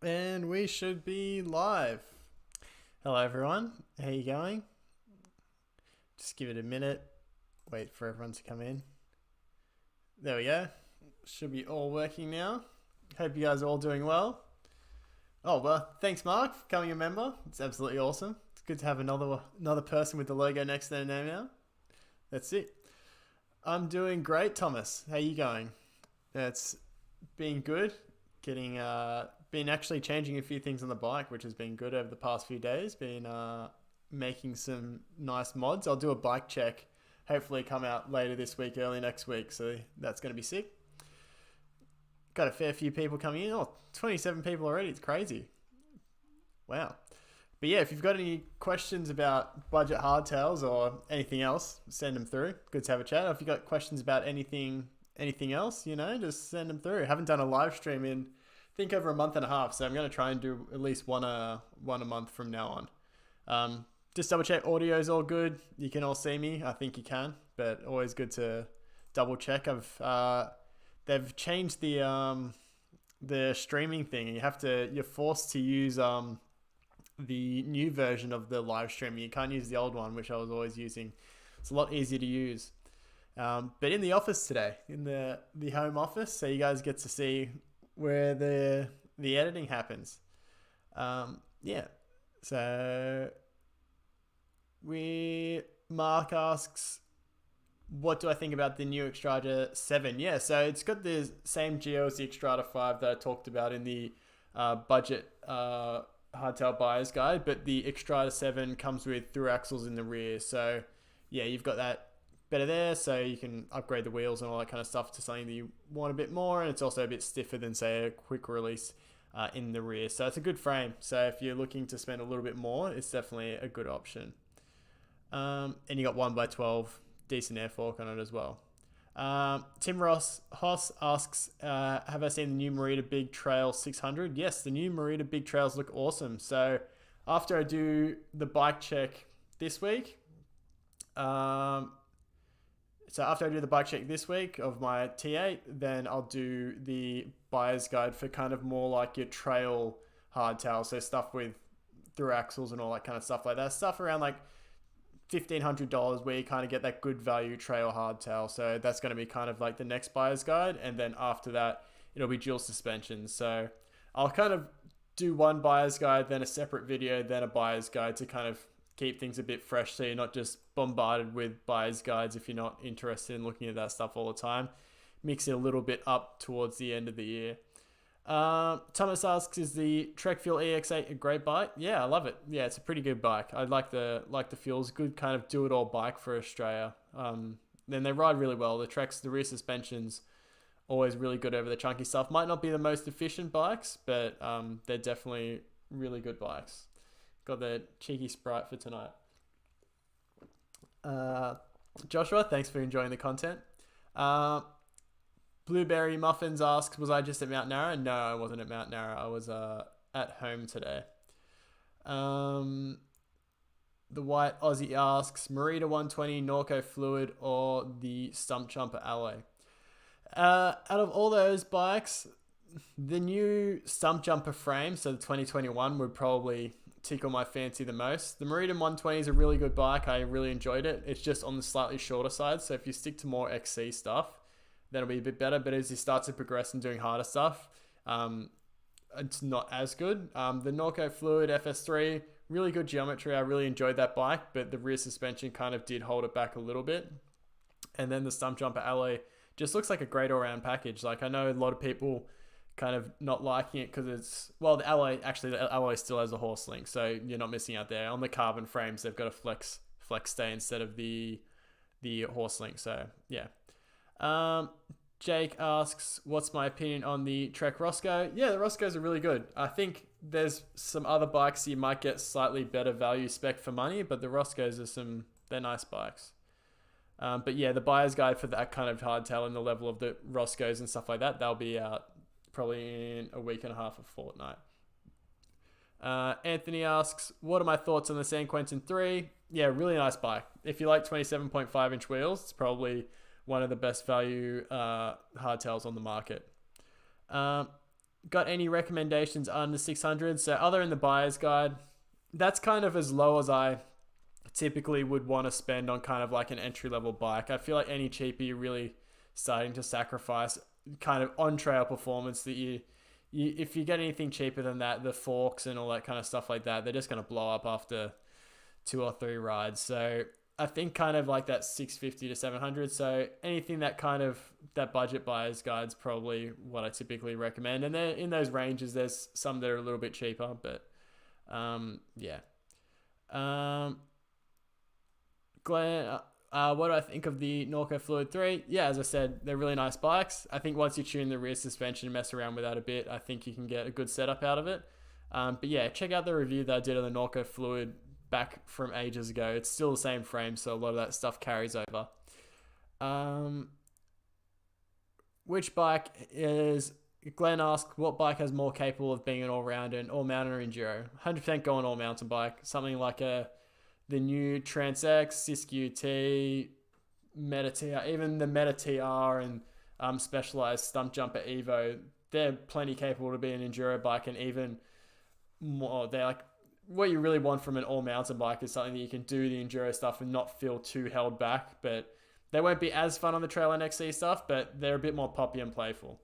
And we should be live. Hello everyone, how you going? Just give it a minute, wait for everyone to come in. There we go. Should be all working now. Hope you guys are all doing well. Oh well, thanks Mark for becoming a member. It's absolutely awesome. It's good to have another person with the logo next to their name now. That's it. I'm doing great, Thomas. How you going? It's been good. Been actually changing a few things on the bike, which has been good over the past few days. Been making some nice mods. I'll do a bike check. Hopefully, come out later this week, early next week. So that's going to be sick. Got a fair few people coming in. Oh, 27 people already. It's crazy. Wow. But yeah, if you've got any questions about budget hardtails or anything else, send them through. Good to have a chat. If you've got questions about anything else, just send them through. I haven't done a live stream in think over a month and a half, so I'm going to try and do at least one a month from now on. Just double check audio's all good. You can all see me. I think you can, but always good to double check. They've changed the streaming thing. You're forced to use the new version of the live stream. You can't use the old one, which I was always using. It's a lot easier to use. But in the office today, in the home office, so you guys get to see where the editing happens. Yeah. So Mark asks, what do I think about the new Xstrata 7? Yeah, so it's got the same geo as the Xstrata 5 that I talked about in the budget hardtail buyer's guide, but the Xstrata 7 comes with through axles in the rear. So yeah, you've got that better there, so you can upgrade the wheels and all that kind of stuff to something that you want a bit more, and it's also a bit stiffer than say a quick release in the rear. So it's a good frame. So if you're looking to spend a little bit more, it's definitely a good option. And you got 1x12 decent air fork on it as well. Tim Hoss asks, have I seen the new Merida Big Trail 600? Yes, the new Merida Big Trails look awesome. So after I do the bike check this week, of my T8, then I'll do the buyer's guide for kind of more like your trail hardtail. So stuff with through axles and all that kind of stuff like that. Stuff around like $1,500 where you kind of get that good value trail hardtail. So that's going to be kind of like the next buyer's guide. And then after that, it'll be dual suspension. So I'll kind of do one buyer's guide, then a separate video, then a buyer's guide to kind of keep things a bit fresh, so you're not just bombarded with buyer's guides if you're not interested in looking at that stuff all the time. Mix it a little bit up towards the end of the year. Thomas asks, is the Trek Fuel EX8 a great bike? Yeah, I love it. Yeah, it's a pretty good bike. I like the Fuels. Good kind of do-it-all bike for Australia. Then they ride really well. The rear suspension's always really good over the chunky stuff. Might not be the most efficient bikes, but they're definitely really good bikes. Got the cheeky Sprite for tonight. Joshua, thanks for enjoying the content. Blueberry Muffins asks, was I just at Mount Narra? No, I wasn't at Mount Narra. I was at home today. The White Aussie asks, Merida 120, Norco Fluid, or the Stump Jumper Alloy? Out of all those bikes, the new Stump Jumper frame, so the 2021, would probably tickle my fancy the most. The Merida 120 is a really good bike. I really enjoyed it. It's just on the slightly shorter side, so if you stick to more XC stuff, that'll be a bit better. But as you start to progress and doing harder stuff, it's not as good. The Norco Fluid FS3, really good geometry. I really enjoyed that bike, but the rear suspension kind of did hold it back a little bit. And then the Stump Jumper Alloy just looks like a great all-round package. Like, I know a lot of people kind of not liking it because the alloy still has a horse link, so you're not missing out there. On the carbon frames, they've got a flex stay instead of the horse link. So yeah. Jake asks, what's my opinion on the Trek Roscoe? Yeah, the Roscoes are really good. I think there's some other bikes you might get slightly better value spec for money, but the Roscoes they're nice bikes. But yeah, the buyer's guide for that kind of hardtail and the level of the Roscoes and stuff like that, they'll be out probably in a week and a half, a fortnight. Anthony asks, what are my thoughts on the San Quentin 3? Yeah, really nice bike. If you like 27.5 inch wheels, it's probably one of the best value hardtails on the market. got any recommendations under 600? So other than the buyer's guide, that's kind of as low as I typically would want to spend on kind of like an entry level bike. I feel like any cheaper, you're really starting to sacrifice kind of on trail performance that you if you get anything cheaper than that, the forks and all that kind of stuff like that, they're just going to blow up after 2 or 3 rides. So I think kind of like that 650 to 700. So anything that kind of that budget buyer's guide's probably what I typically recommend. And then in those ranges, there's some that are a little bit cheaper, but yeah. Glenn, what do I think of the Norco Fluid 3? Yeah, as I said, they're really nice bikes. I think once you tune the rear suspension and mess around with that a bit, I think you can get a good setup out of it. But yeah, check out the review that I did on the Norco Fluid back from ages ago. It's still the same frame, so a lot of that stuff carries over. Which bike is... Glenn asked, what bike has more capable of being an all-rounder, an all-mountain or enduro? 100% go an all-mountain bike. Something like the new Trans X, Sisk UT, Meta TR, even the Meta TR and Specialized Stump Jumper Evo, they're plenty capable to be an enduro bike, and even more, they're like, what you really want from an all-mountain bike is something that you can do the enduro stuff and not feel too held back, but they won't be as fun on the trail and XC stuff, but they're a bit more poppy and playful.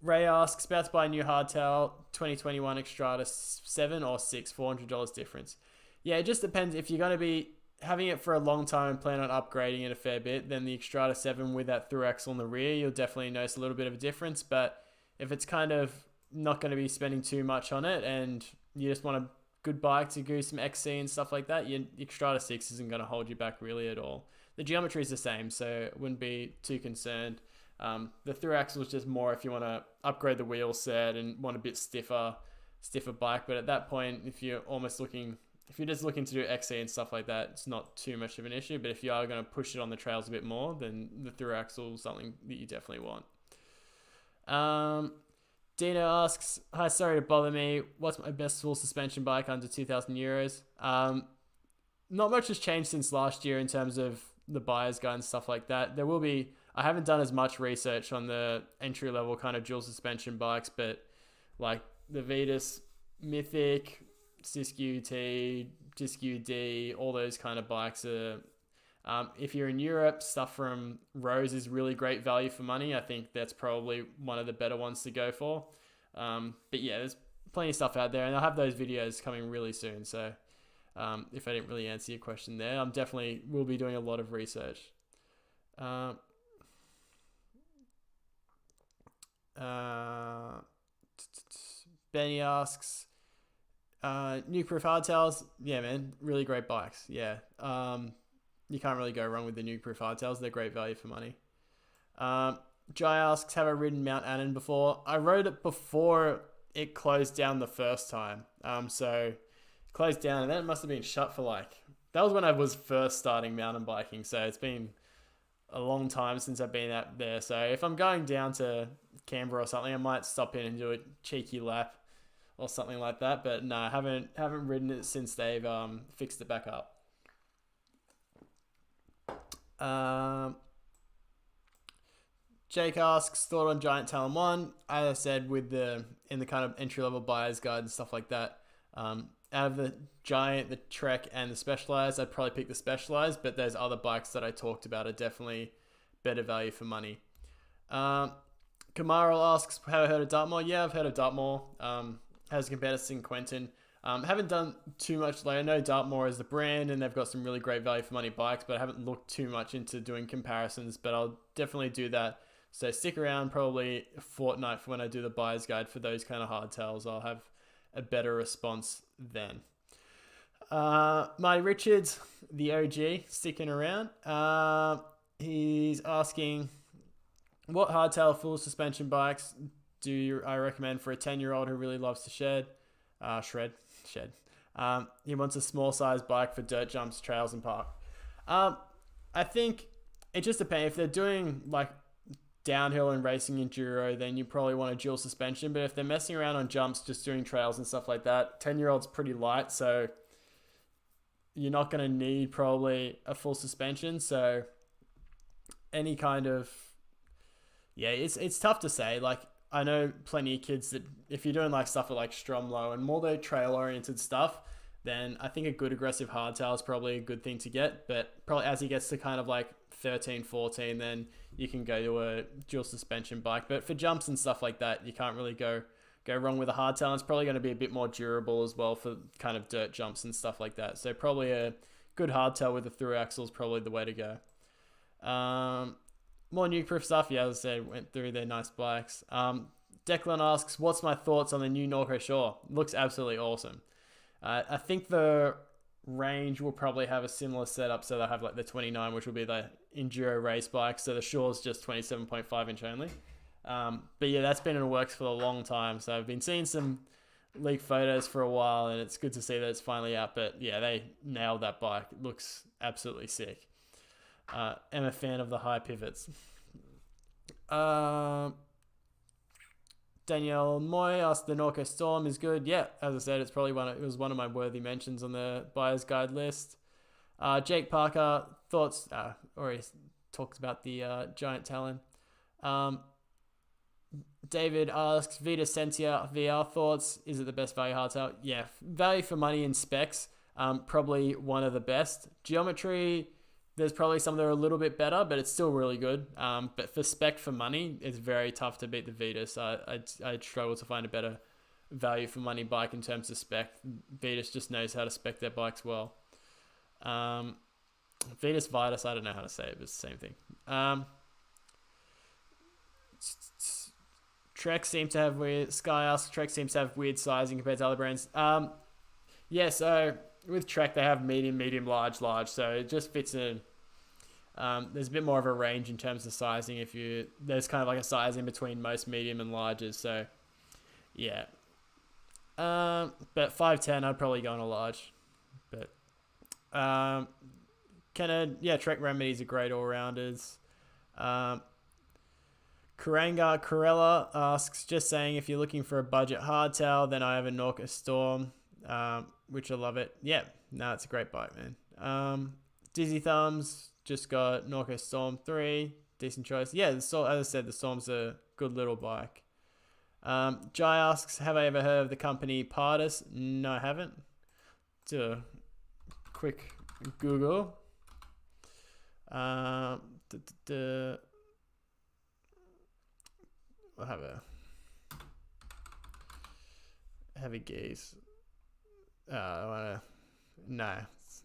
Ray asks, about to buy a new hardtail, 2021 Xstrata 7 or 6, $400 difference. Yeah, it just depends. If you're going to be having it for a long time and plan on upgrading it a fair bit, then the Xstrata 7 with that through axle in the rear, you'll definitely notice a little bit of a difference. But if it's kind of not going to be spending too much on it and you just want a good bike to do some XC and stuff like that, your Xstrata 6 isn't going to hold you back really at all. The geometry is the same, so wouldn't be too concerned. The through axle is just more if you want to upgrade the wheel set and want a bit stiffer bike. But at that point, if you're just looking to do XC and stuff like that, it's not too much of an issue. But if you are going to push it on the trails a bit more, then the through axle is something that you definitely want. Dino asks, hi, sorry to bother me. What's my best full suspension bike under 2,000 euros? Not much has changed since last year in terms of the buyer's guide and stuff like that. I haven't done as much research on the entry level kind of dual suspension bikes, but like the Vitus Mythic, Sisk UT, Disc UD, all those kind of bikes are, if you're in Europe, stuff from Rose is really great value for money. I think that's probably one of the better ones to go for. But yeah, there's plenty of stuff out there, and I'll have those videos coming really soon. So if I didn't really answer your question there, I'm definitely will be doing a lot of research. Benny asks, nuke-proof hardtails. Yeah, man, really great bikes. Yeah, you can't really go wrong with the nuke-proof hardtails. They're great value for money. Jai asks, have I ridden Mount Annan before? I rode it before it closed down the first time. So closed down, and then it must have been shut for that was when I was first starting mountain biking. So it's been a long time since I've been out there. So if I'm going down to Canberra or something, I might stop in and do a cheeky lap or something like that. But no, I haven't ridden it since they've fixed it back up. Jake asks, thought on Giant Talon 1. As I said, in the kind of entry-level buyer's guide and stuff like that, out of the Giant, the Trek, and the Specialized, I'd probably pick the Specialized, but those other bikes that I talked about are definitely better value for money. Kamaral asks, have I heard of Dartmoor? Yeah, I've heard of Dartmoor. Has competitors in Quentin. Haven't done too much. I know Dartmoor is the brand, and they've got some really great value for money bikes, but I haven't looked too much into doing comparisons, but I'll definitely do that. So stick around probably a fortnight for when I do the buyer's guide for those kind of hardtails. I'll have a better response then. Marty Richards, the OG, sticking around. He's asking, what hardtail full suspension bikes do I recommend for a 10-year-old who really loves to shed? He wants a small size bike for dirt jumps, trails, and park. I think it just depends. If they're doing downhill and racing enduro, then you probably want a dual suspension. But if they're messing around on jumps, just doing trails and stuff like that, 10-year-old's pretty light, so you're not going to need probably a full suspension. So any kind of, it's tough to say. I know plenty of kids that if you're doing like stuff with like Stromlo and more the trail oriented stuff, then I think a good aggressive hardtail is probably a good thing to get. But probably as he gets to kind of like 13, 14, then you can go to a dual suspension bike. But for jumps and stuff like that, you can't really go wrong with a hardtail. It's probably going to be a bit more durable as well for kind of dirt jumps and stuff like that. So probably a good hardtail with a through axle is probably the way to go. More nuke-proof stuff, yeah, as I said, went through their nice bikes. Declan asks, what's my thoughts on the new Norco Storm? Looks absolutely awesome. I think the range will probably have a similar setup, so they'll have like the 29, which will be the enduro race bike, so the Shore's just 27.5 inch only. But yeah, that's been in the works for a long time, so I've been seeing some leaked photos for a while, and it's good to see that it's finally out. But yeah, they nailed that bike. It looks absolutely sick. I'm a fan of the high pivots. Danielle Moy asked, the Norco Storm is good. Yeah, as I said, it's probably it was one of my worthy mentions on the buyer's guide list. Jake Parker thoughts. Already talked about the giant talon. David asks, Vita Sentia VR thoughts. Is it the best value hardtail? Yeah, value for money and specs. Probably one of the best. Geometry, there's probably some that are a little bit better, but it's still really good. But for spec for money, it's very tough to beat the Vitas. So I'd struggle to find a better value for money bike in terms of spec. Vitas just knows how to spec their bikes well. Vitas Vitus, I don't know how to say it, but it's the same thing. Trek seems to have weird. Sky asks, Trek seems to have weird sizing compared to other brands. Yeah, so with Trek, they have medium, large. So it just fits in. There's a bit more of a range in terms of sizing. There's kind of like a size in between most medium and larges. So yeah. But 5'10", I'd probably go on a large. But Trek Remedies are great all-rounders. Karanga Corella asks, just saying, if you're looking for a budget hardtail, then I have a Norco Storm, which I love it. Yeah, no, it's a great bike, man. Dizzy Thumbs just got Norco Storm 3, decent choice. Yeah, as I said, the Storm's a good little bike. Jai asks, have I ever heard of the company Pardus? No, I haven't. Do a quick Google. I'll have a gaze. No.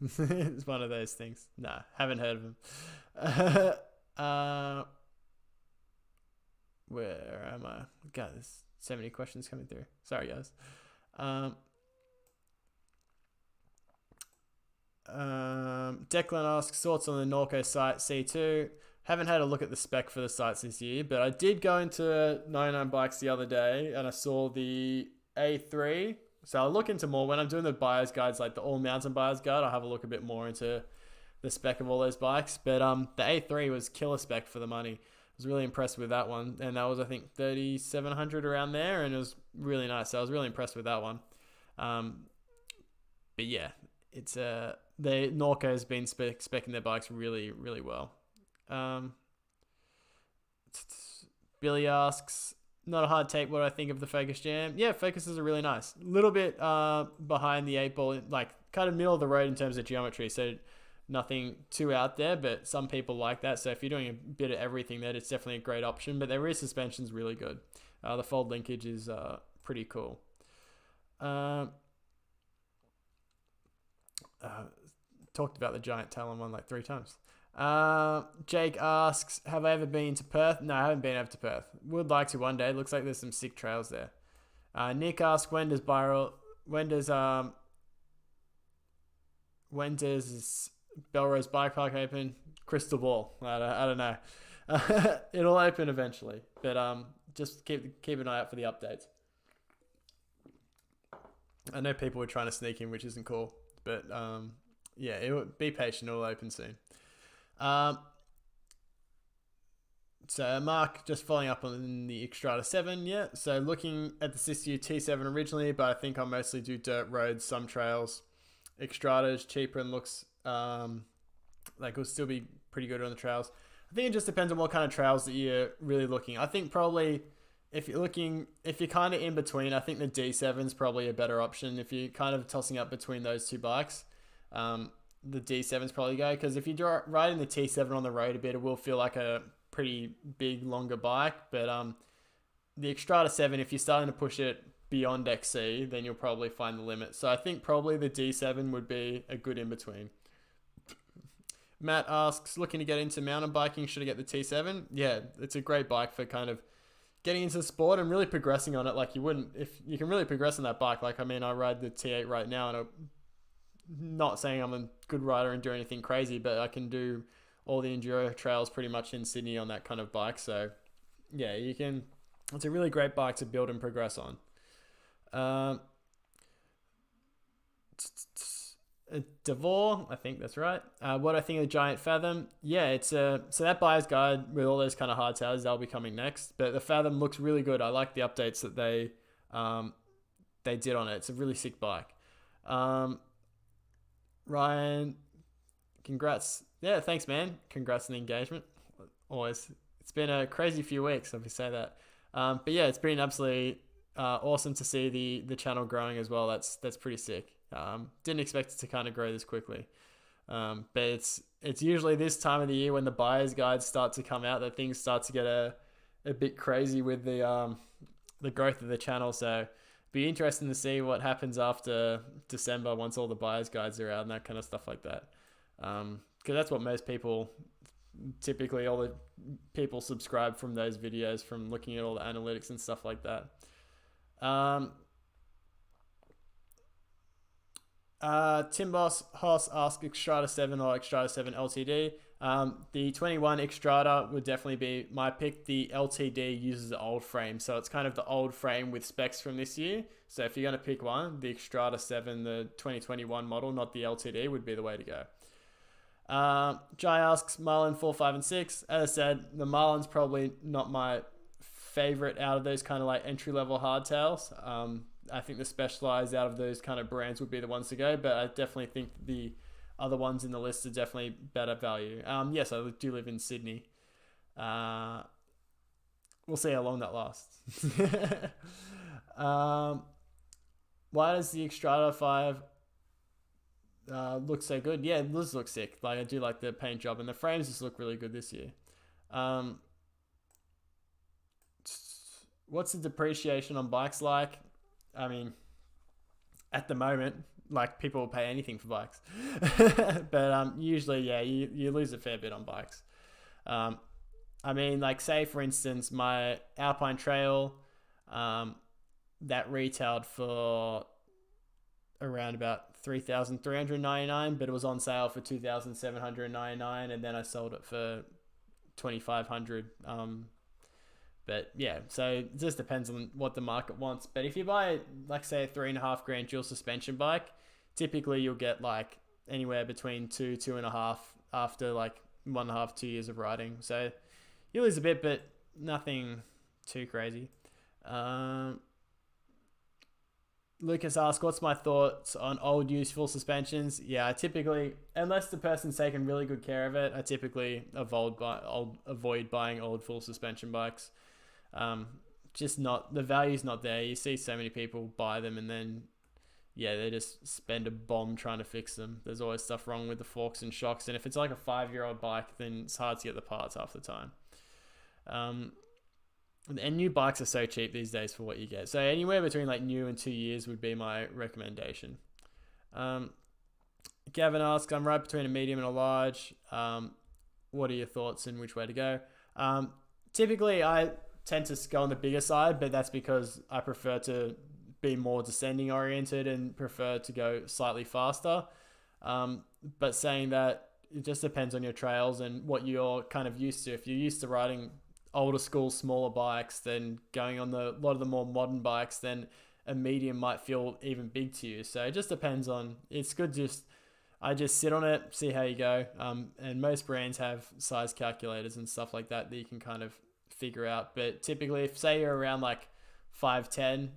It's one of those things. No, haven't heard of them. Where am I? God, there's so many questions coming through. Sorry, guys. Declan asks, thoughts on the Norco Sight C2. Haven't had a look at the spec for the sights this year, but I did go into 99 Bikes the other day and I saw the A3. So I'll look into more when I'm doing the buyer's guides, like the all mountain buyer's guide. I'll have a look a bit more into the spec of all those bikes. But the A3 was killer spec for the money. I was really impressed with that one, and that was, I think, 3,700 around there, and it was really nice. So I was really impressed with that one. But yeah, it's the Norco's been specing their bikes really, really well. Billy asks, not a hard take, what do I think of the Focus Jam? Yeah, Focuses are really nice. A little bit behind the 8-ball, like kind of middle of the road in terms of geometry, so nothing too out there, but some people like that. So if you're doing a bit of everything there, it's definitely a great option. But their rear suspension's really good. The fold linkage is pretty cool. Talked about the giant talon one like 3 times. Jake asks, have I ever been to Perth? No, I haven't been over to Perth. Would like to one day. Looks like there's some sick trails there. Nick asks, when does Belrose Bike Park open? Crystal ball. I don't know. It'll open eventually, but just keep an eye out for the updates. I know people were trying to sneak in, which isn't cool, but yeah, be patient. It'll open soon. So Mark, just following up on the Xstrata 7, yeah. So looking at the Siskiyou T7 originally, but I think I'll mostly do dirt roads, some trails. Xstrata is cheaper and looks like it'll still be pretty good on the trails. I think it just depends on what kind of trails that you're really looking. I think probably if you're kind of in between, I think the D7 is probably a better option. If you're kind of tossing up between those two bikes, the D7 is probably go, because if you're riding the T7 on the road a bit, it will feel like a pretty big, longer bike. But the Xstrata 7, if you're starting to push it beyond XC, then you'll probably find the limit. So I think probably the D7 would be a good in between. Matt asks, looking to get into mountain biking, should I get the T7? Yeah, it's a great bike for kind of getting into sport and really progressing on it like you wouldn't. If you can really progress on that bike. Like, I mean, I ride the T8 right now, and I'm not saying I'm a good rider and do anything crazy, but I can do all the enduro trails pretty much in Sydney on that kind of bike. So yeah, you can. It's a really great bike to build and progress on. Devore, I think that's right. What I think of the Giant Fathom? Yeah, it's so that buyer's guide with all those kind of hardtails, they'll be coming next. But the Fathom looks really good. I like the updates that they did on it. It's a really sick bike. Ryan, congrats. Yeah, thanks, man. Congrats on the engagement. Always, it's been a crazy few weeks, if we say that. But yeah, it's been absolutely awesome to see the channel growing as well. That's pretty sick. Didn't expect it to kind of grow this quickly. But it's usually this time of the year when the buyer's guides start to come out that things start to get a bit crazy with the growth of the channel. So be interesting to see what happens after December once all the buyer's guides are out and that kind of stuff like that. Because that's what most people, typically all the people subscribe from those videos, from looking at all the analytics and stuff like that. Tim Boss Hoss asks Xstrata 7 or Xstrata 7 LTD. The 21 Xstrata would definitely be my pick. The LTD uses the old frame, so it's kind of the old frame with specs from this year. So if you're going to pick one, the Xstrata 7, the 2021 model, not the LTD, would be the way to go. Jai asks Marlin 4, 5, and 6. As I said, the Marlin's probably not my favorite out of those kind of like entry-level hardtails. I think the Specialized out of those kind of brands would be the ones to go, but I definitely think the other ones in the list are definitely better value. Yes, I do live in Sydney. We'll see how long that lasts. Why does the Xstrata 5 look so good? Yeah, it does look sick. Like, I do like the paint job, and the frames just look really good this year. What's the depreciation on bikes like? I mean, at the moment, like, people will pay anything for bikes. But usually, yeah, you lose a fair bit on bikes. I mean, like, say, for instance, my Alpine Trail, that retailed for around about $3,399, but it was on sale for $2,799, and then I sold it for $2,500. But yeah, so it just depends on what the market wants. But if you buy, like, say, a $3,500 dual suspension bike, typically you'll get like anywhere between 2.5 after like 1.5, 2 years of riding. So you lose a bit, but nothing too crazy. Lucas asks, what's my thoughts on old useful suspensions? Yeah, I typically, unless the person's taken really good care of it, I typically avoid buying old full suspension bikes. Just not, the value's not there. You see so many people buy them and then, yeah, they just spend a bomb trying to fix them. There's always stuff wrong with the forks and shocks, and if it's like a 5-year-old bike, then it's hard to get the parts half the time. And new bikes are so cheap these days for what you get. So anywhere between like new and 2 years would be my recommendation. Gavin asks, I'm right between a medium and a large. What are your thoughts and which way to go? Typically, I tend to go on the bigger side, but that's because I prefer to be more descending oriented and prefer to go slightly faster. But saying that, it just depends on your trails and what you're kind of used to. If you're used to riding older school, smaller bikes, then going on a lot of the more modern bikes, then a medium might feel even big to you. So it just depends on, it's good I just sit on it, see how you go. And most brands have size calculators and stuff like that you can kind of figure out. But typically, if say you're around like 5'10",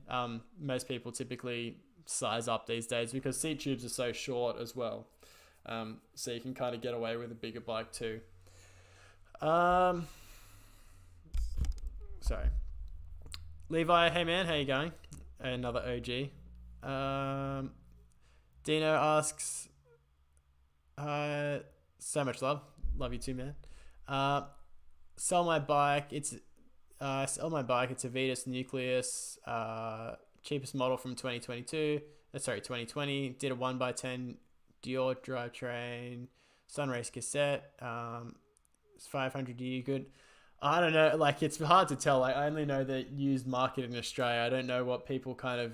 most people typically size up these days because seat tubes are so short as well. So you can kind of get away with a bigger bike too. Sorry. Levi, hey man, how you going? Another OG. Dino asks, so much love. Love you too, man. Sell my bike. Sell my bike. It's a Vetus Nucleus, cheapest model from 2022. 2020. Did a 1x10 Dior drivetrain, Sunrace cassette. It's 500 EU good. I don't know. Like, it's hard to tell. Like, I only know the used market in Australia. I don't know what people kind of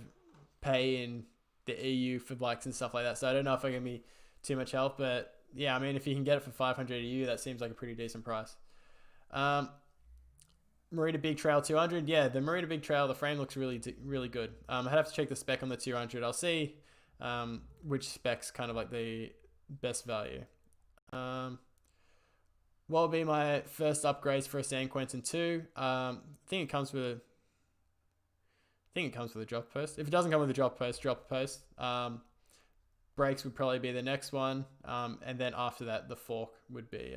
pay in the EU for bikes and stuff like that. So I don't know if I can be too much help. But yeah, I mean, if you can get it for 500 EU, that seems like a pretty decent price. Merida Big Trail 200. Yeah, the Merida Big Trail, the frame looks really good. I'd have to check the spec on the 200. I'll see which spec's kind of like the best value. What will be my first upgrades for a San Quentin 2? I think it comes with a drop post. If it doesn't come with a drop post. Brakes would probably be the next one. And then after that, the fork would be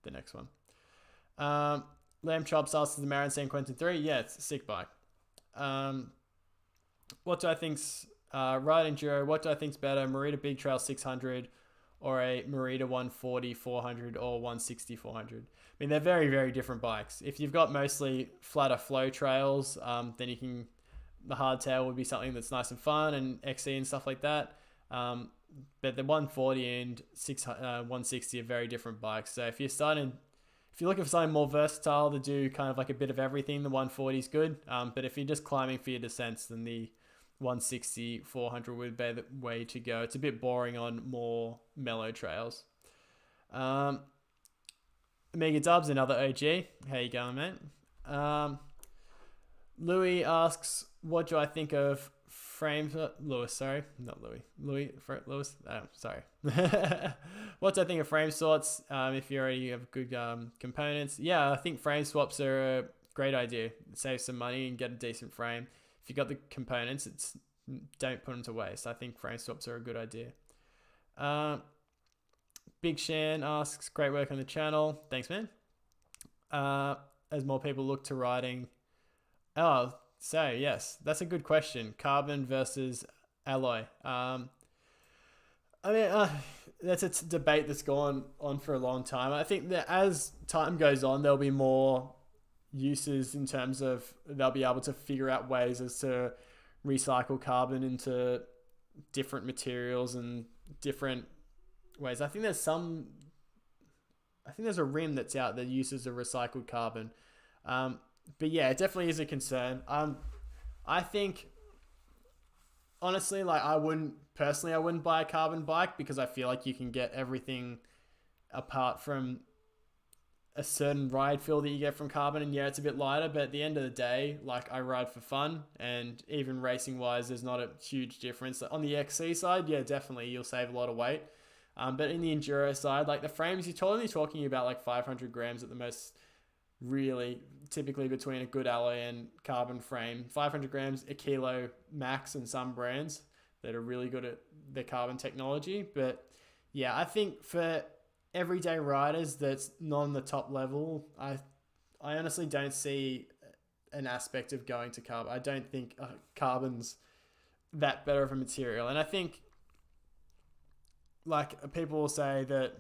the next one. Lamb Chops asks the Marin San Quentin 3. Yeah, it's a sick bike. What do I think's Ride Enduro? What do I think's better? Merida Big Trail 600 or a Merida 140 400 or 160 400? I mean, they're very, very different bikes. If you've got mostly flatter flow trails, then the Hardtail would be something that's nice and fun, and XC and stuff like that. But the 140 and 160 are very different bikes. So if you're looking for something more versatile to do kind of like a bit of everything, the 140 is good. But if you're just climbing for your descents, then the 160 400 would be the way to go. It's a bit boring on more mellow trails. Mega Dubs, another OG. How you going, mate? Louis asks, what do I think of frames? Lewis, sorry. Not Louis. Lewis. Oh, sorry. What do I think of frame sorts if you already have good components? Yeah, I think frame swaps are a great idea. Save some money and get a decent frame. If you got the components, don't put them to waste. I think frame swaps are a good idea. Big Shan asks, great work on the channel. Thanks, man. As more people look to riding. Oh, so yes, that's a good question. Carbon versus alloy. I mean, that's a debate that's gone on for a long time. I think that as time goes on, there'll be more uses in terms of they'll be able to figure out ways as to recycle carbon into different materials and different ways. I think there's a rim that's out that uses a recycled carbon. But yeah, it definitely is a concern. I think honestly, like I wouldn't buy a carbon bike because I feel like you can get everything apart from a certain ride feel that you get from carbon, and yeah, it's a bit lighter, but at the end of the day, like I ride for fun, and even racing wise, there's not a huge difference. On the XC side, yeah, definitely you'll save a lot of weight. But in the enduro side, like the frames, you're totally talking about like 500 grams at the most, really, typically between a good alloy and carbon frame. 500 grams, a kilo max in some brands that are really good at the carbon technology. But yeah, I think for everyday riders that's not on the top level, I honestly don't see an aspect of going to carbon. I don't think carbon's that better of a material. And I think like people will say that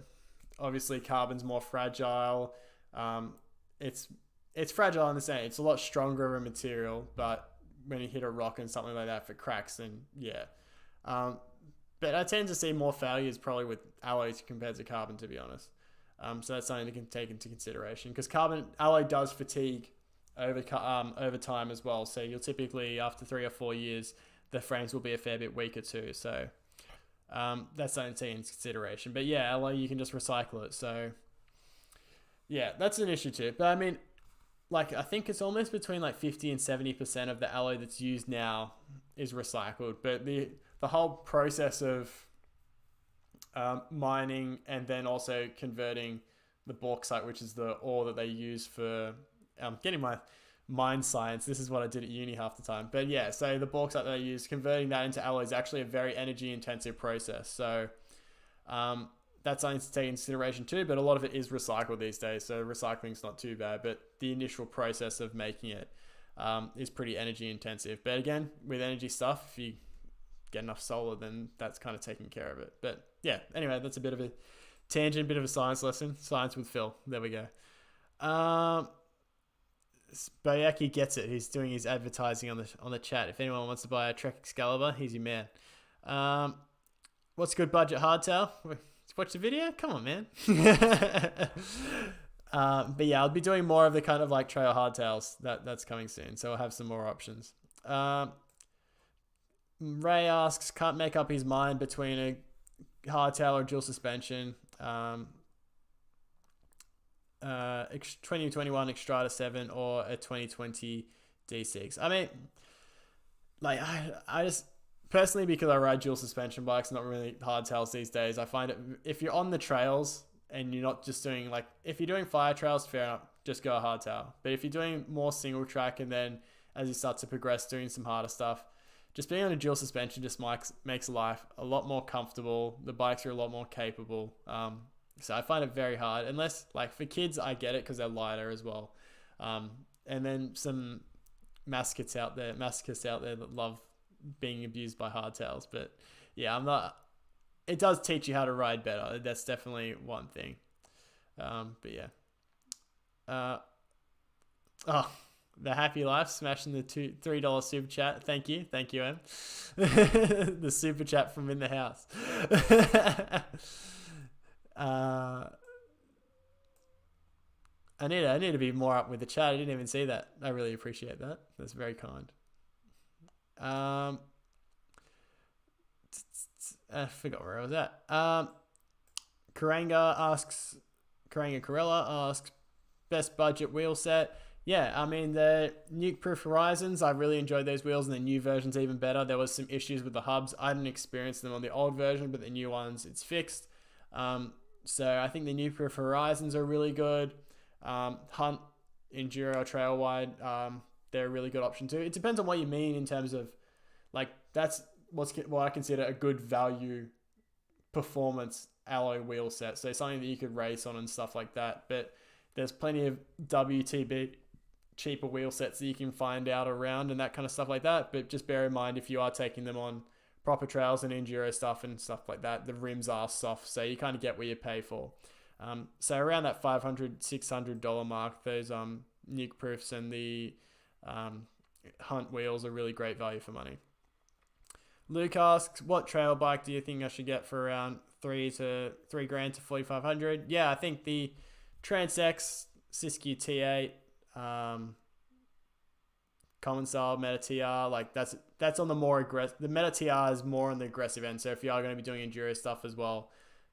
obviously carbon's more fragile. It's fragile in the sense it's a lot stronger of a material, but when you hit a rock and something like that, if it cracks, then yeah. But I tend to see more failures probably with alloys compared to carbon, to be honest. So that's something to take into consideration, because carbon alloy does fatigue over time as well. So you'll typically, after 3 or 4 years, the frames will be a fair bit weaker too. So that's something to take into consideration. But yeah, alloy, you can just recycle it. So yeah, that's an issue too. But I mean, like I think it's almost between like 50 and 70% of the alloy that's used now is recycled. But the whole process of mining and then also converting the bauxite, which is the ore that they use for getting my mine science. This is what I did at uni half the time. But yeah, so the bauxite that they use, converting that into alloy is actually a very energy intensive process. So that's something to take into consideration too, but a lot of it is recycled these days. So recycling's not too bad, but the initial process of making it is pretty energy intensive. But again, with energy stuff, if you get enough solar, then that's kind of taking care of it. But yeah, anyway, that's a bit of a tangent, bit of a science lesson. Science with Phil. There we go. Bayaki gets it. He's doing his advertising on the chat. If anyone wants to buy a Trek Excalibur, he's your man. What's good budget hardtail? Watch the video? Come on, man. But yeah, I'll be doing more of the kind of like trail hardtails that's coming soon. So I'll have some more options. Ray asks, can't make up his mind between a hardtail or dual suspension. 2021 Xstrata 7 or a 2020 D6. I mean, like I just personally, because I ride dual suspension bikes, not really hardtails these days, I find it, if you're on the trails and you're not just doing like, if you're doing fire trails, fair enough, just go a hardtail. But if you're doing more single track and then as you start to progress doing some harder stuff, just being on a dual suspension just makes life a lot more comfortable. The bikes are a lot more capable. So I find it very hard, unless like for kids, I get it because they're lighter as well. And then some masochists out there that love being abused by hardtails. But yeah, it does teach you how to ride better. That's definitely one thing. But yeah. The Happy Life smashing the $3 super chat. Thank you, Em. The super chat from in the house. I need to be more up with the chat. I didn't even see that. I really appreciate that. That's very kind. I forgot where I was at. Karanga Corella asks, best budget wheel set. Yeah, I mean, the Nuke-Proof Horizons, I really enjoyed those wheels, and the new version's even better. There was some issues with the hubs. I didn't experience them on the old version, but the new ones, it's fixed. So I think the Nuke-Proof Horizons are really good. Hunt, Enduro, Trail Wide, they're a really good option too. It depends on what you mean in terms of, like, that's what I consider a good value performance alloy wheel set. So something that you could race on and stuff like that. But there's plenty of WTB cheaper wheel sets that you can find out around and that kind of stuff like that. But just bear in mind, if you are taking them on proper trails and enduro stuff and stuff like that, the rims are soft, so you kind of get what you pay for. So around that $500, $600 mark, those Nuke Proofs and the Hunt wheels are really great value for money. Luke asks, what trail bike do you think I should get for around $3,000 to $4,500? Yeah, I think the Trans-X Siskiyou T8, Common Style Meta TR, like that's on the more aggressive. The Meta TR is more on the aggressive end. So if you are going to be doing enduro stuff as well,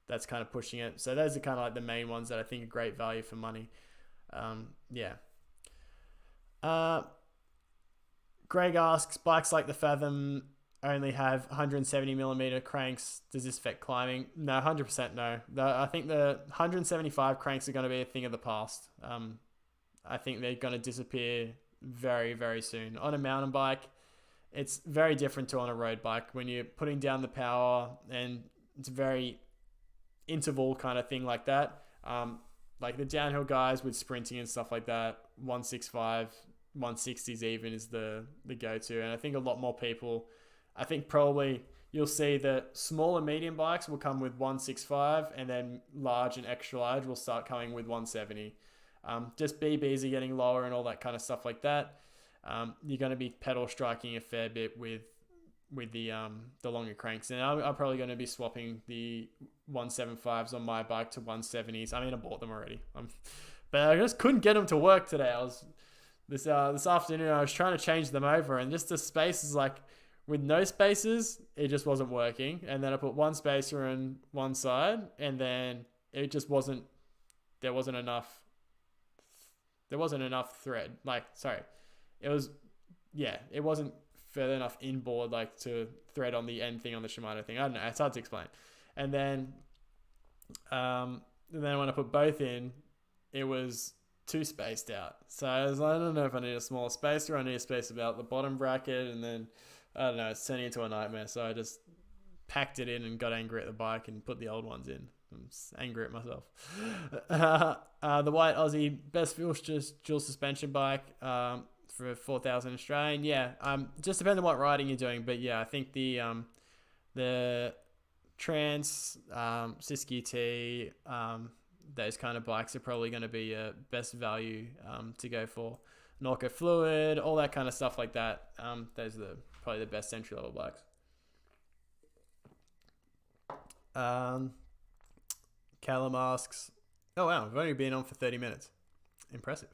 that's kind of pushing it. So those are kind of like the main ones that I think are great value for money. Yeah. Greg asks, bikes like the Fathom only have 170mm cranks. Does this affect climbing? No, 100% no. I think the 175 cranks are going to be a thing of the past. I think they're going to disappear very, very soon. On a mountain bike, it's very different to on a road bike. When you're putting down the power and it's a very interval kind of thing like that. Like the downhill guys with sprinting and stuff like that, 165, 160s even is the go-to. And I think a lot more people, I think probably you'll see that small and medium bikes will come with 165 and then large and extra large will start coming with 170. Just BBs are getting lower and all that kind of stuff like that. You're going to be pedal striking a fair bit with the longer cranks. And I'm probably going to be swapping the 175s on my bike to 170s. I mean, I bought them already. But I just couldn't get them to work today. This afternoon, I was trying to change them over, and just the spaces, like with no spaces, it just wasn't working. And then I put one spacer on one side, and then it just wasn't. There wasn't enough thread. It wasn't further enough inboard, like to thread on the end thing on the Shimano thing. I don't know. It's hard to explain. And then when I put both in, it was too spaced out. So I don't know if I need a smaller spacer or I need a space about the bottom bracket. And then, I don't know, it's turning into a nightmare. So I just packed it in and got angry at the bike and put the old ones in. I'm just angry at myself. The White Aussie, best dual suspension bike. for 4,000 Australian. Yeah, just depends on what riding you're doing, but yeah, I think the Trans, Siskiyou T, those kind of bikes are probably going to be your best value to go for. Norco Fluid, all that kind of stuff like that. Those are probably the best entry level bikes. Cala masks. Oh wow, we've only been on for 30 minutes. Impressive.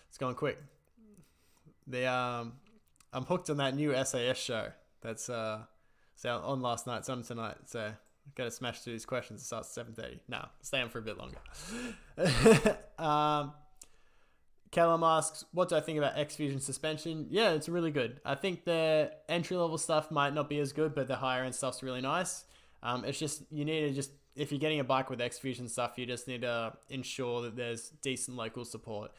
It's gone quick. I'm hooked on that new SAS show. That's on last night. It's on tonight. So I've got to smash through these questions. It starts at 7:30. No, stay on for a bit longer. Cala masks. What do I think about X Fusion suspension? Yeah, it's really good. I think the entry level stuff might not be as good, but the higher end stuff's really nice. It's just, you need to if you're getting a bike with X Fusion stuff, you just need to ensure that there's decent local support.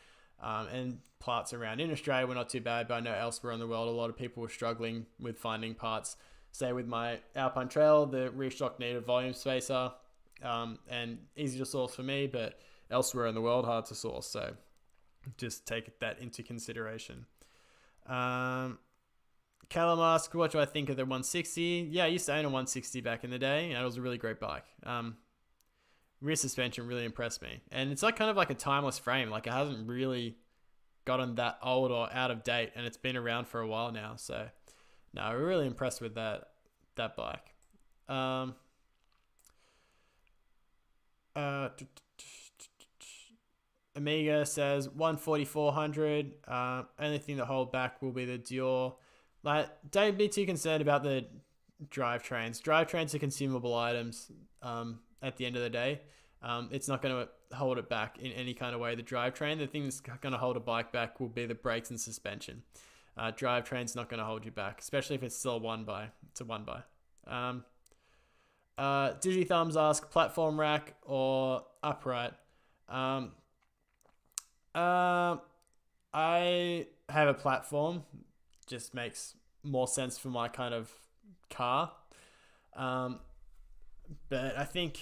And parts around in Australia were not too bad, but I know elsewhere in the world, a lot of people were struggling with finding parts. Say with my Alpine Trail, the rear shock needed volume spacer, and easy to source for me, but elsewhere in the world, hard to source. So just take that into consideration. Cala mask, what do I think of the 160? Yeah, I used to own a 160 back in the day, and it was a really great bike. Rear suspension really impressed me. And it's like kind of like a timeless frame. Like it hasn't really gotten that old or out of date, and it's been around for a while now. So no, we're really impressed with that bike. Amiga says 140-400. Only thing to hold back will be the Dior. Like, don't be too concerned about the drivetrains. Drivetrains are consumable items at the end of the day. It's not going to hold it back in any kind of way. The drivetrain, the thing that's going to hold a bike back will be the brakes and suspension. Drivetrain's not going to hold you back, especially if it's still a one-by. It's a one-by. DigiThumbs ask, platform rack or upright? I have a platform. Just makes more sense for my kind of car. But I think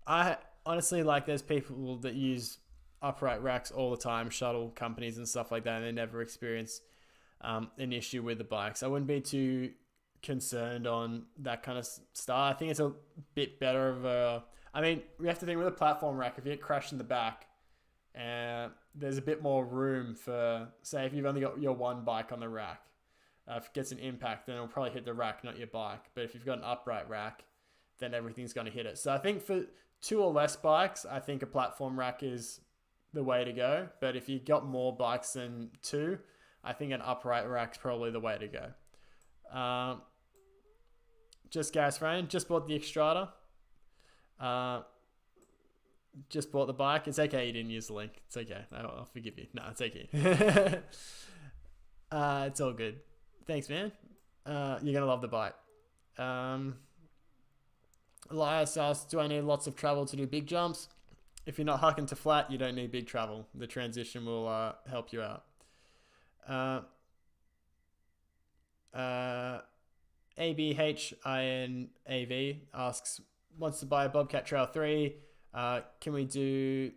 I honestly, like, there's people that use upright racks all the time, shuttle companies and stuff like that, and they never experience an issue with the bikes. I wouldn't be too concerned on that kind of stuff. I think it's a bit better of a... I mean, we have to think with a platform rack, if you get crushed in the back, there's a bit more room for, say, if you've only got your one bike on the rack, if it gets an impact, then it'll probably hit the rack, not your bike. But if you've got an upright rack, then everything's going to hit it. So I think for 2 or less bikes, I think a platform rack is the way to go. But if you've got more bikes than 2, I think an upright rack's probably the way to go. Just gas frame, just bought the Xstrata. Just bought the bike. It's okay you didn't use the link. It's okay. I'll forgive you. No, it's okay. It's all good. Thanks, man. You're going to love the bike. Elias asks, do I need lots of travel to do big jumps? If you're not hucking to flat, you don't need big travel. The transition will help you out. ABHINAV asks, wants to buy a Bobcat Trail 3. What can we do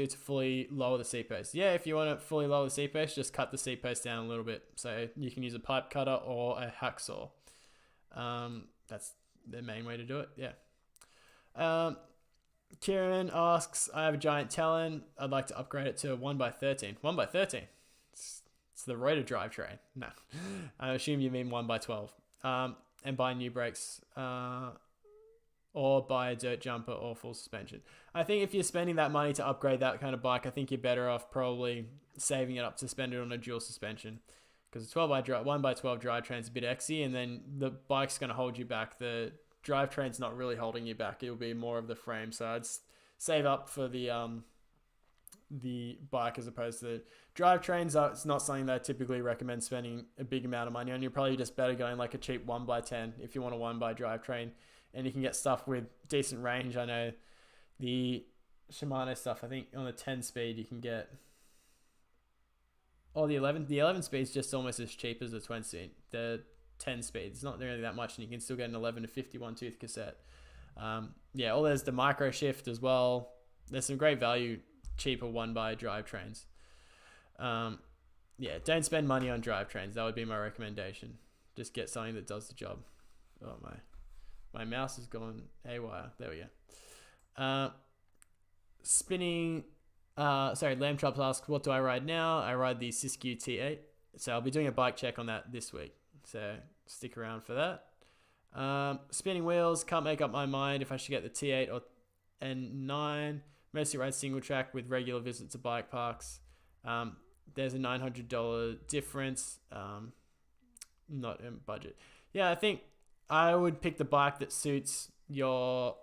to fully lower the seat post? Yeah, if you want to fully lower the seat post, just cut the seat post down a little bit. So you can use a pipe cutter or a hacksaw. That's the main way to do it. Yeah. Kieran asks, I have a giant Talon. I'd like to upgrade it to a 1x13. 1x13? It's the Reuter drivetrain. No. I assume you mean 1x12. And buy new brakes. Or buy a dirt jumper or full suspension. I think if you're spending that money to upgrade that kind of bike, I think you're better off probably saving it up to spend it on a dual suspension. Because a 1x12 drivetrain is a bit exy, and then the bike's going to hold you back. The drivetrain's not really holding you back. It'll be more of the frame. So I'd save up for the bike as opposed to the drivetrains. It's not something that I typically recommend spending a big amount of money on. You're probably just better going like a cheap 1x10 if you want a 1x drivetrain. And you can get stuff with decent range. I know the Shimano stuff, I think on the 10 speed you can get... Oh, the 11 speed is just almost as cheap as the 20. The 10 speed, it's not really that much, and you can still get an 11 to 51 tooth cassette. Yeah, there's the micro shift as well. There's some great value, cheaper 1x drivetrains. yeah, don't spend money on drivetrains. That would be my recommendation. Just get something that does the job. Oh, my mouse has gone haywire. There we go. Spinning. Lamb Chops asks, what do I ride now? I ride the Siskiyou T8. So I'll be doing a bike check on that this week. So stick around for that. Spinning wheels. Can't make up my mind if I should get the T8 or N9. Mostly ride single track with regular visits to bike parks. There's a $900 difference. Not in budget. Yeah, I think I would pick the bike that suits your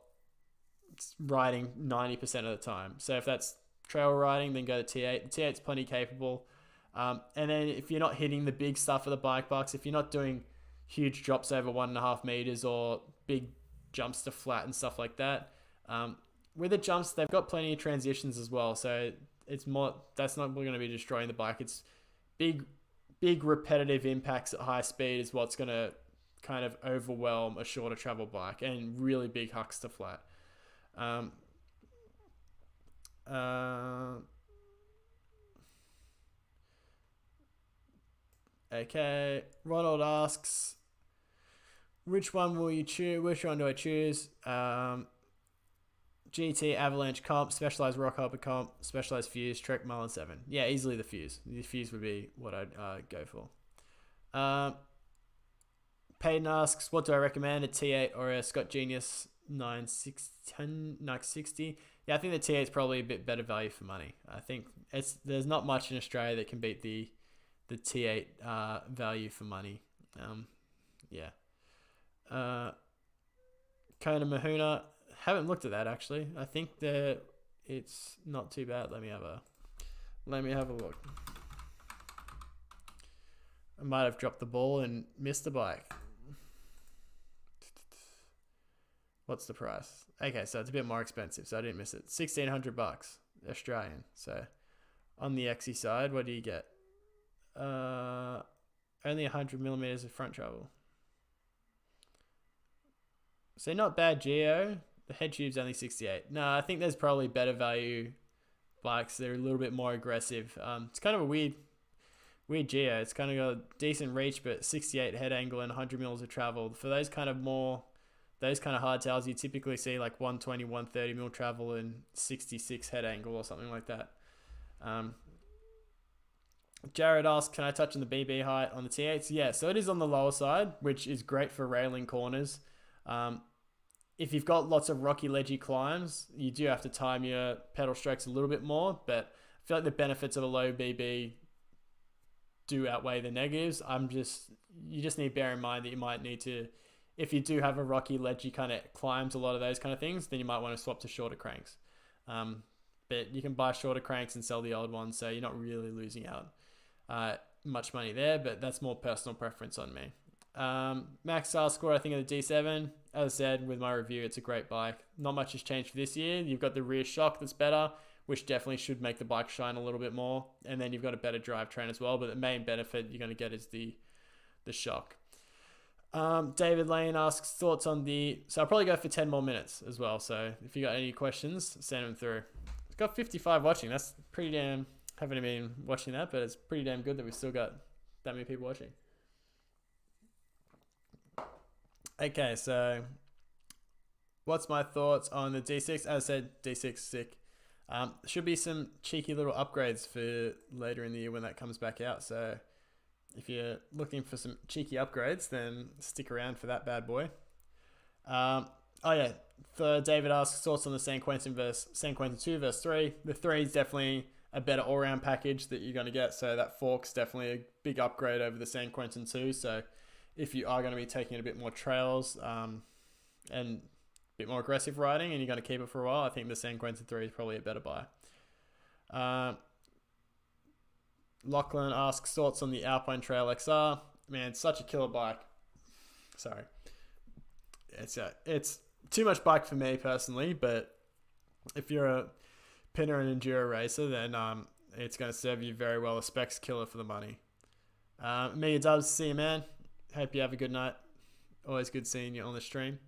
riding 90% of the time. So if that's trail riding, then go to T8. The T8's plenty capable. And then if you're not hitting the big stuff of the bike parks, if you're not doing huge drops over 1.5 meters or big jumps to flat and stuff like that, with the jumps, they've got plenty of transitions as well. So it's more, that's not going to be destroying the bike. It's big repetitive impacts at high speed is what's going to kind of overwhelm a shorter travel bike, and really big hucks to flat. Okay, Ronald asks, which one will you choose? Which one do I choose? GT, Avalanche Comp, Specialized Rock Hopper Comp, Specialized Fuse, Trek Marlin 7. Yeah, easily the Fuse. The Fuse would be what I'd go for. Payton asks, what do I recommend, a T8 or a Scott Genius 960? Yeah, I think the T8 is probably a bit better value for money. I think there's not much in Australia that can beat the T8 value for money. Yeah. Kona Mahuna, haven't looked at that actually. I think that it's not too bad. Let me have a look. I might have dropped the ball and missed the bike. What's the price? Okay, so it's a bit more expensive, so I didn't miss it. $1,600 Australian. So on the XE side, what do you get? Only 100 millimeters of front travel. So not bad geo. The head tube's only 68. No, I think there's probably better value bikes that are a little bit more aggressive. It's kind of a weird geo. It's kind of got a decent reach, but 68 head angle and 100 mils of travel. For those kind of hardtails, you typically see like 120, 130 mil travel and 66 head angle or something like that. Jared asks, can I touch on the BB height on the T8s? Yeah, so it is on the lower side, which is great for railing corners. If you've got lots of rocky, ledgy climbs, you do have to time your pedal strokes a little bit more, but I feel like the benefits of a low BB do outweigh the negatives. You just need to bear in mind that you might need to, if you do have a rocky, ledgy kind of climbs, a lot of those kind of things, then you might want to swap to shorter cranks. But you can buy shorter cranks and sell the old ones, so you're not really losing out much money there, but that's more personal preference on me. Max star score, I think, of the D7. As I said with my review, it's a great bike. Not much has changed for this year. You've got the rear shock that's better, which definitely should make the bike shine a little bit more. And then you've got a better drivetrain as well, but the main benefit you're going to get is the shock. David Lane asks thoughts on so I'll probably go for 10 more minutes as well. So if you got any questions, send them through. It's got 55 watching. That's pretty damn, haven't even been watching that, but it's pretty damn good that we've still got that many people watching. Okay, so what's my thoughts on the D6? As I said, D6 sick. Should be some cheeky little upgrades for later in the year when that comes back out. So if you're looking for some cheeky upgrades, then stick around for that bad boy. David asks thoughts on the San Quentin 2 versus 3. The 3 is definitely a better all-round package that you're going to get. So that fork's definitely a big upgrade over the San Quentin 2. So if you are going to be taking a bit more trails and a bit more aggressive riding and you're going to keep it for a while, I think the San Quentin 3 is probably a better buy. Lachlan asks thoughts on the Alpine Trail XR. Man, it's such a killer bike. Sorry. It's too much bike for me personally, but if you're a pinner and enduro racer, then it's going to serve you very well. A specs killer for the money. Mega Dubs, see you, man. Hope you have a good night. Always good seeing you on the stream.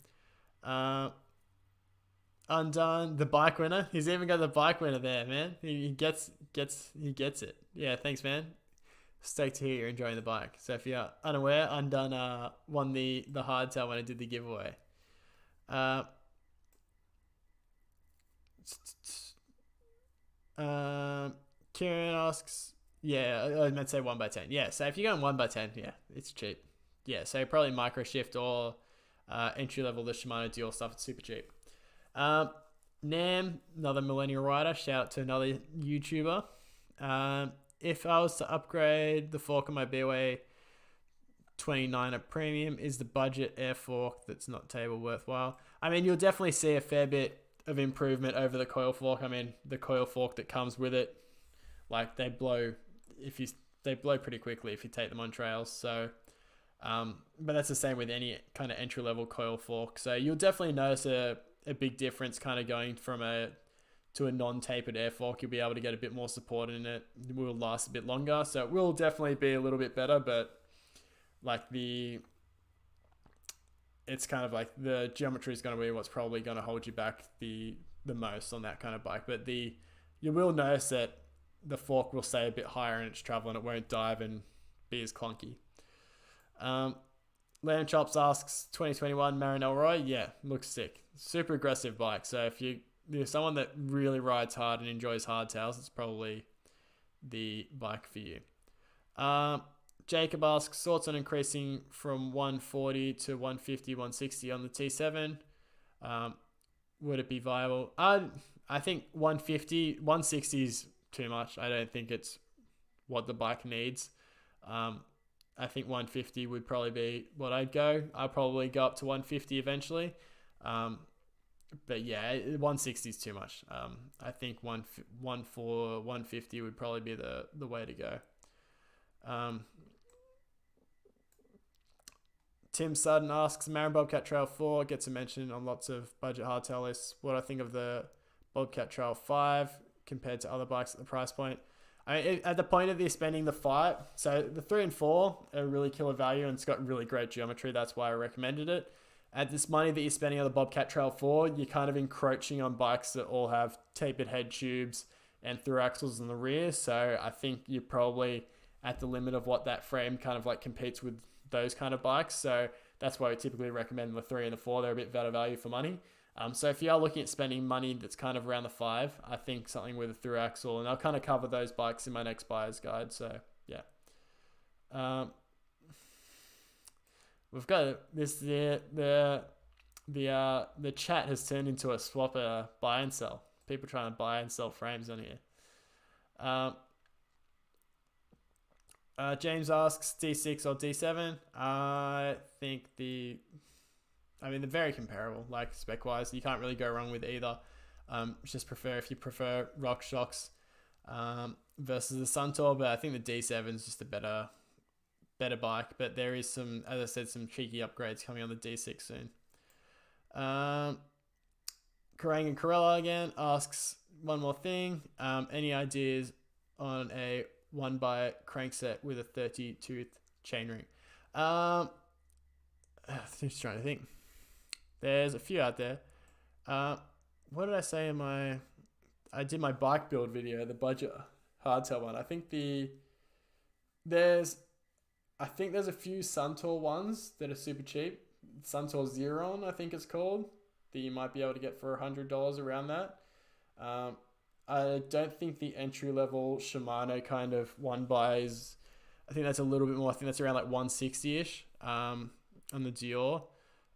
Undone, the bike winner. He's even got the bike winner there, man. He gets it. Yeah, thanks, man. stoked to hear you're enjoying the bike. So if you're unaware, Undone won the hardtail when I did the giveaway. Kieran asks, yeah, I meant to say 1x10. Yeah, so if you're going 1x10, yeah, it's cheap. Yeah, so probably micro shift or entry level, the Shimano Dual stuff, it's super cheap. Nam, another millennial rider, shout out to another YouTuber. If I was to upgrade the fork on my BOA 29 at premium, is the budget air fork that's not table worthwhile? I mean, you'll definitely see a fair bit of improvement over the coil fork. I mean, the coil fork that comes with it, like they blow pretty quickly if you take them on trails. So, but that's the same with any kind of entry level coil fork. So you'll definitely notice a big difference kind of going from to a non-tapered air fork. You'll be able to get a bit more support in it. It will last a bit longer. So it will definitely be a little bit better, but like it's kind of like the geometry is going to be what's probably going to hold you back the most on that kind of bike. But you will notice that the fork will stay a bit higher in its travel and it won't dive and be as clunky. Land Chops asks 2021 Marinelle Roy. Yeah, looks sick. Super aggressive bike. So if you're someone that really rides hard and enjoys hardtails, it's probably the bike for you. Jacob asks thoughts on increasing from 140 to 150, 160 on the T7. Would it be viable? I think 150, 160 is too much. I don't think it's what the bike needs. I think 150 would probably be what I'd go. I'll probably go up to 150 eventually. But yeah, 160 is too much. I think 150 would probably be the way to go. Tim Sutton asks, Marin Bobcat Trail 4 gets a mention on lots of budget hardtail lists. What I think of the Bobcat Trail 5 compared to other bikes at the price point. I mean, at the point of you spending the 5, so the 3 and 4 are really killer value and it's got really great geometry. That's why I recommended it. At this money that you're spending on the Bobcat Trail 4, you're kind of encroaching on bikes that all have tapered head tubes and through axles in the rear. So I think you're probably at the limit of what that frame kind of like competes with those kind of bikes. So that's why we typically recommend the 3 and the 4. They're a bit better value for money. So if you are looking at spending money that's kind of around the 5, I think something with a through axle, and I'll kind of cover those bikes in my next buyer's guide. So yeah. We've got this, the chat has turned into a swap, buy and sell. People trying to buy and sell frames on here. James asks D6 or D7. I think they're very comparable, like spec wise. You can't really go wrong with either. If you prefer Rock Shocks versus the Suntour, but I think the D7 is just a better bike. But there is some, as I said, some cheeky upgrades coming on the D6 soon. Karang and Corella again asks one more thing. Any ideas on a 1x crankset with a 30-tooth chainring? I'm just trying to think. There's a few out there. What did I say in I did my bike build video, the budget hardtail one. I think there's a few Suntour ones that are super cheap. Suntour Xeron, I think it's called, that you might be able to get for $100 around that. I don't think the entry level Shimano kind of 1x is, I think that's a little bit more. I think that's around like 160-ish on the Dior.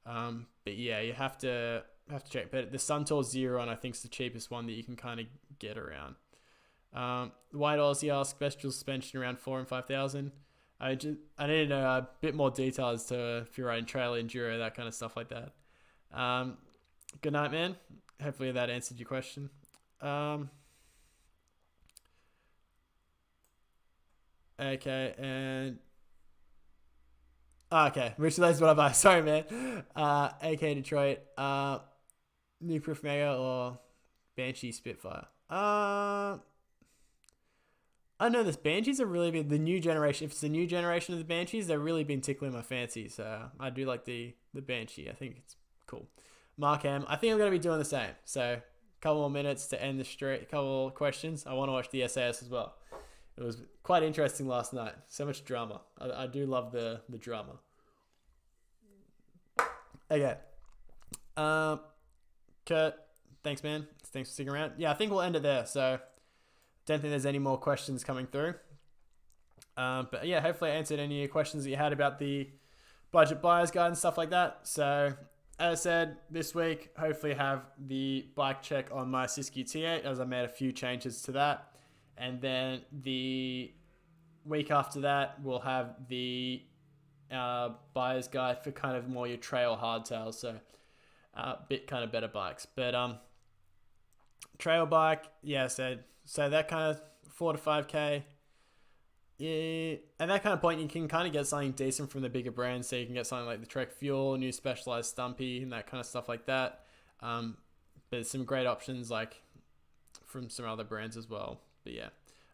But yeah, you have to check. But the Suntour Xeron, I think, is the cheapest one that you can kind of get around. White Aussie asks, best dual suspension around 4,000 and 5,000. I need to know a bit more detail as to if you're riding trail enduro, that kind of stuff like that. Good night, man. Hopefully that answered your question. Okay, and okay, which that's what I buy. Sorry, man. AK Detroit, New Proof Mega or Banshee Spitfire. I know this Banshees are really been the new generation. If it's the new generation of the Banshees, they've really been tickling my fancy. So I do like the Banshee. I think it's cool. Mark M, I think I'm going to be doing the same. So a couple more minutes to end the stream. A couple questions. I want to watch the SAS as well. it was quite interesting last night. So much drama. I do love the drama. Okay. Kurt, thanks, man. Thanks for sticking around. Yeah, I think we'll end it there. So, don't think there's any more questions coming through. But yeah, hopefully I answered any of your questions that you had about the budget buyer's guide and stuff like that. So, as I said, this week, hopefully have the bike check on my Siskiyou T8 as I made a few changes to that. And then the week after that, we'll have the buyer's guide for kind of more your trail hardtails. So, bit kind of better bikes. But trail bike, yeah, so that kind of 4 to 5K. Yeah, at that kind of point, you can kind of get something decent from the bigger brands. So you can get something like the Trek Fuel, new Specialized Stumpy, and that kind of stuff like that. But some great options like from some other brands as well. But yeah,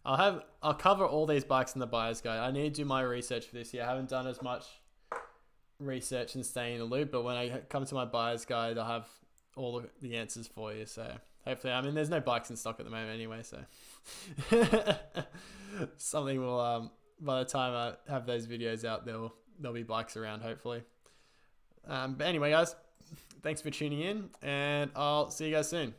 I'll cover all these bikes in the buyer's guide. I need to do my research for this year. I haven't done as much research and staying in the loop, but when I come to my buyer's guide, I'll have all the answers for you. So hopefully, I mean, there's no bikes in stock at the moment anyway, so something will by the time I have those videos out, there'll be bikes around hopefully. But anyway, guys, thanks for tuning in, and I'll see you guys soon.